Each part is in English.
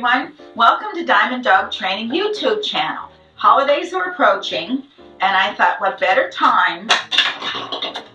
everyone. Welcome to Diamond Dog Training YouTube channel. Holidays are approaching, and I thought what better time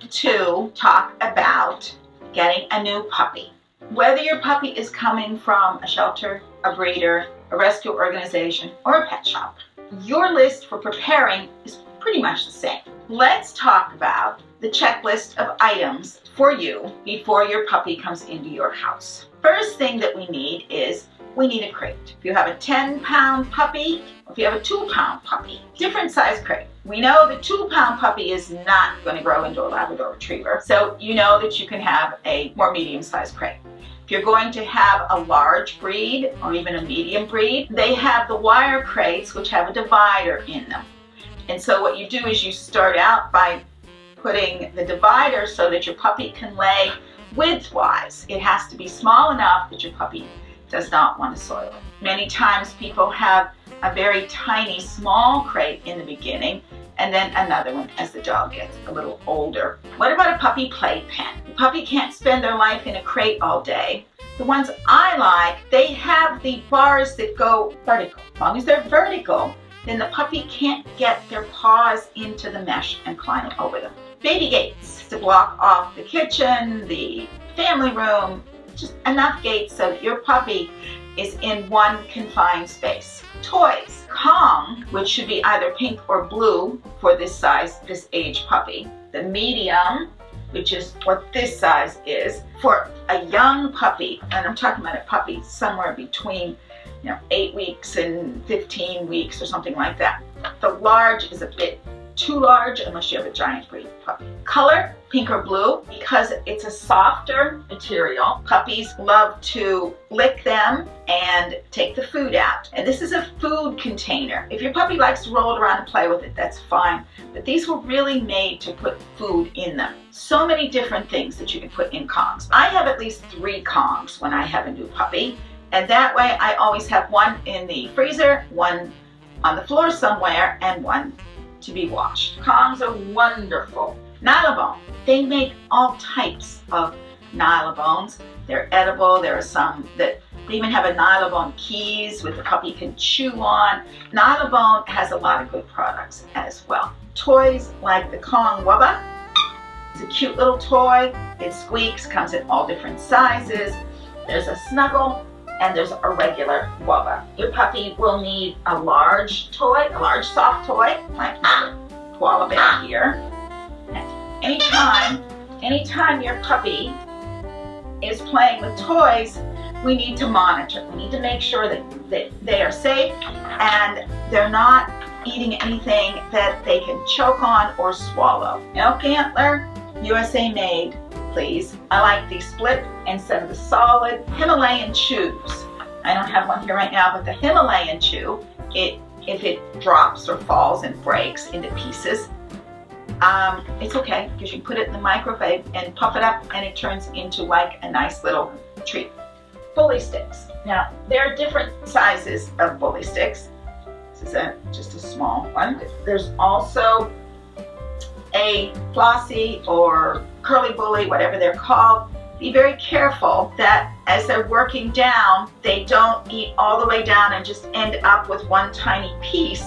to talk about getting a new puppy. Whether your puppy is coming from a shelter, a breeder, a rescue organization, or a pet shop, your list for preparing is pretty much the same. Let's talk about the checklist of items for you before your puppy comes into your house. First thing that we need is we need a crate. If you have a 10-pound puppy, or if you have a 2-pound puppy, different size crate. We know the 2-pound puppy is not going to grow into a Labrador Retriever, so you know that you can have a more medium-sized crate. If you're going to have a large breed or even a medium breed, they have the wire crates which have a divider in them. And so what you do is you start out by putting the divider so that your puppy can lay widthwise. It has to be small enough that your puppy does not want to soil it. Many times people have a very tiny small crate in the beginning and then another one as the dog gets a little older. What about a puppy playpen? The puppy can't spend their life in a crate all day. The ones I like, they have the bars that go vertical. As long as they're vertical, then the puppy can't get their paws into the mesh and climb over them. Baby gates to block off the kitchen, the family room, just enough gates so that your puppy is in one confined space. Toys. Kong, which should be either pink or blue for this size, this age puppy. The medium, which is what this size is, for a young puppy, and I'm talking about a puppy somewhere between 8 weeks and 15 weeks or something like that. The large is a bit too large unless you have a giant breed puppy. Color, pink or blue, because it's a softer material. Puppies love to lick them and take the food out. And this is a food container. If your puppy likes to roll it around and play with it, that's fine. But these were really made to put food in them. So many different things that you can put in Kongs. I have at least 3 Kongs when I have a new puppy. And that way I always have one in the freezer, one on the floor somewhere, and one to be washed. Kongs are wonderful. Nylabone. They make all types of Nylabones. They're edible. There are some that they even have a Nylabone keys which the puppy can chew on. Nylabone has a lot of good products as well. Toys like the Kong Wubba. It's a cute little toy. It squeaks, comes in all different sizes. There's a snuggle, and there's a regular Wubba. Your puppy will need a large toy, a large soft toy, like the koala bear here. Anytime your puppy is playing with toys, we need to monitor. We need to make sure that they are safe and they're not eating anything that they can choke on or swallow. Elk Antler, USA made. Please. I like the split instead of the solid Himalayan Chews. I don't have one here right now, but the Himalayan Chew, if it drops or falls and breaks into pieces, it's okay because you can put it in the microwave and puff it up and it turns into like a nice little treat. Bully sticks. Now, there are different sizes of bully sticks. This is just a small one. There's also a flossy or curly bully, whatever they're called. Be very careful that as they're working down, they don't eat all the way down and just end up with one tiny piece,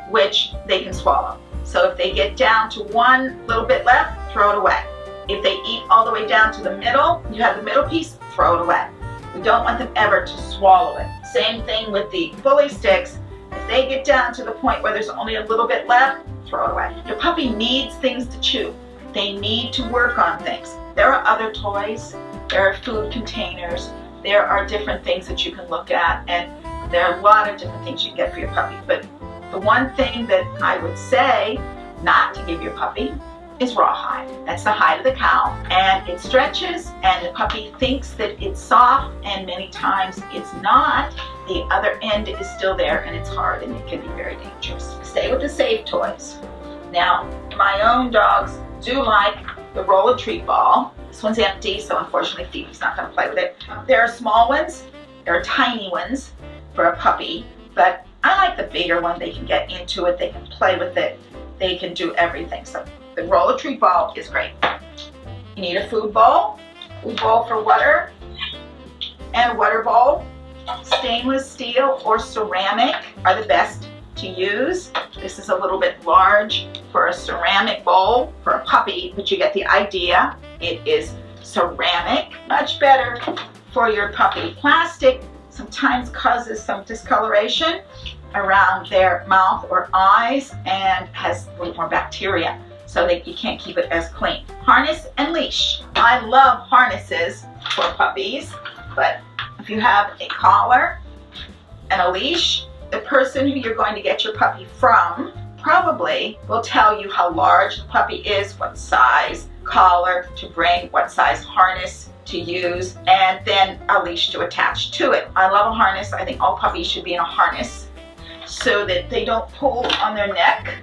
which they can swallow. So if they get down to one little bit left, throw it away. If they eat all the way down to the middle, you have the middle piece, throw it away. We don't want them ever to swallow it. Same thing with the bully sticks. If they get down to the point where there's only a little bit left, throw it away. Your puppy needs things to chew. They need to work on things. There are other toys, there are food containers, there are different things that you can look at, and there are a lot of different things you can get for your puppy. But the one thing that I would say not to give your puppy is rawhide. That's the hide of the cow, and it stretches and the puppy thinks that it's soft, and many times it's not. The other end is still there and it's hard and it can be very dangerous. Stay with the safe toys. Now, my own dogs do like the roller treat ball. This one's empty, so unfortunately Phoebe's not going to play with it. There are small ones, there are tiny ones for a puppy, but I like the bigger one. They can get into it, they can play with it, they can do everything. So the roller treat ball is great. You need a food bowl for water, and a water bowl, Stainless steel or ceramic are the best to use. This is a little bit large for a ceramic bowl for a puppy, but you get the idea. It is ceramic, much better for your puppy. Plastic sometimes causes some discoloration around their mouth or eyes and has a little more bacteria, so that you can't keep it as clean. Harness and leash. I love harnesses for puppies, but if you have a collar and a leash, the person who you're going to get your puppy from probably will tell you how large the puppy is, what size collar to bring, what size harness to use, and then a leash to attach to it. I love a harness. I think all puppies should be in a harness so that they don't pull on their neck.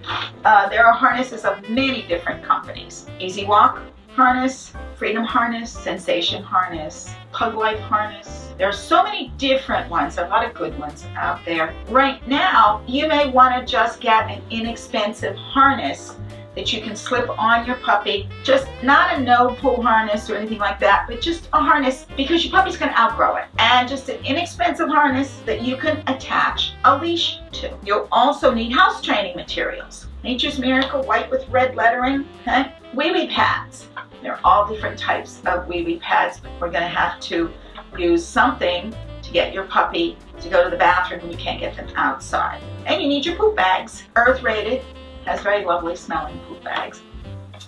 There are harnesses of many different companies. Easy Walk harness, Freedom harness, Sensation harness, Pug Life harness. There are so many different ones, a lot of good ones out there. Right now, you may want to just get an inexpensive harness that you can slip on your puppy. Just not a no-pull harness or anything like that, but just a harness because your puppy's going to outgrow it. And just an inexpensive harness that you can attach a leash to. You'll also need house training materials. Nature's Miracle white with red lettering. Okay? Wee-wee pads. There are all different types of wee-wee pads, but we're going to have to use something to get your puppy to go to the bathroom when you can't get them outside. And you need your poop bags. Earth rated, has very lovely smelling poop bags.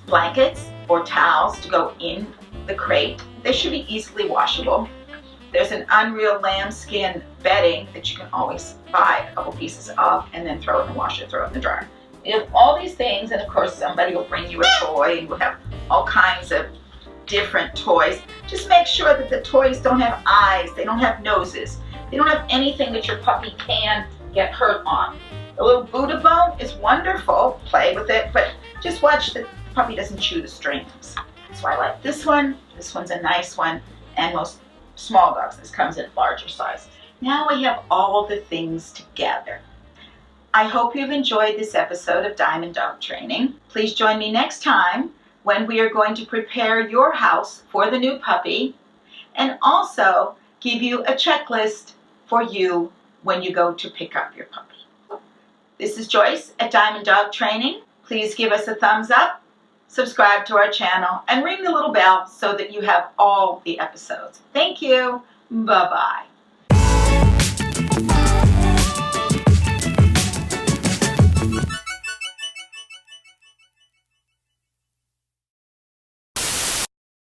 Blankets or towels to go in the crate. They should be easily washable. There's an Unreal Lambskin bedding that you can always buy a couple pieces of and then throw it in the washer, throw it in the dryer. You have all these things, and of course somebody will bring you a toy, and we'll have all kinds of different toys. Just make sure that the toys don't have eyes, they don't have noses, they don't have anything that your puppy can get hurt on. The little Booda Bone is wonderful, play with it, but just watch the puppy doesn't chew the strings. That's why I like this one. This one's a nice one, and most small dogs, this comes in larger size. Now we have all the things together. I hope you've enjoyed this episode of Diamond Dog Training. Please join me next time when we are going to prepare your house for the new puppy and also give you a checklist for you when you go to pick up your puppy. This is Joyce at Diamond Dog Training. Please give us a thumbs up, subscribe to our channel, and ring the little bell so that you have all the episodes. Thank you. Bye-bye.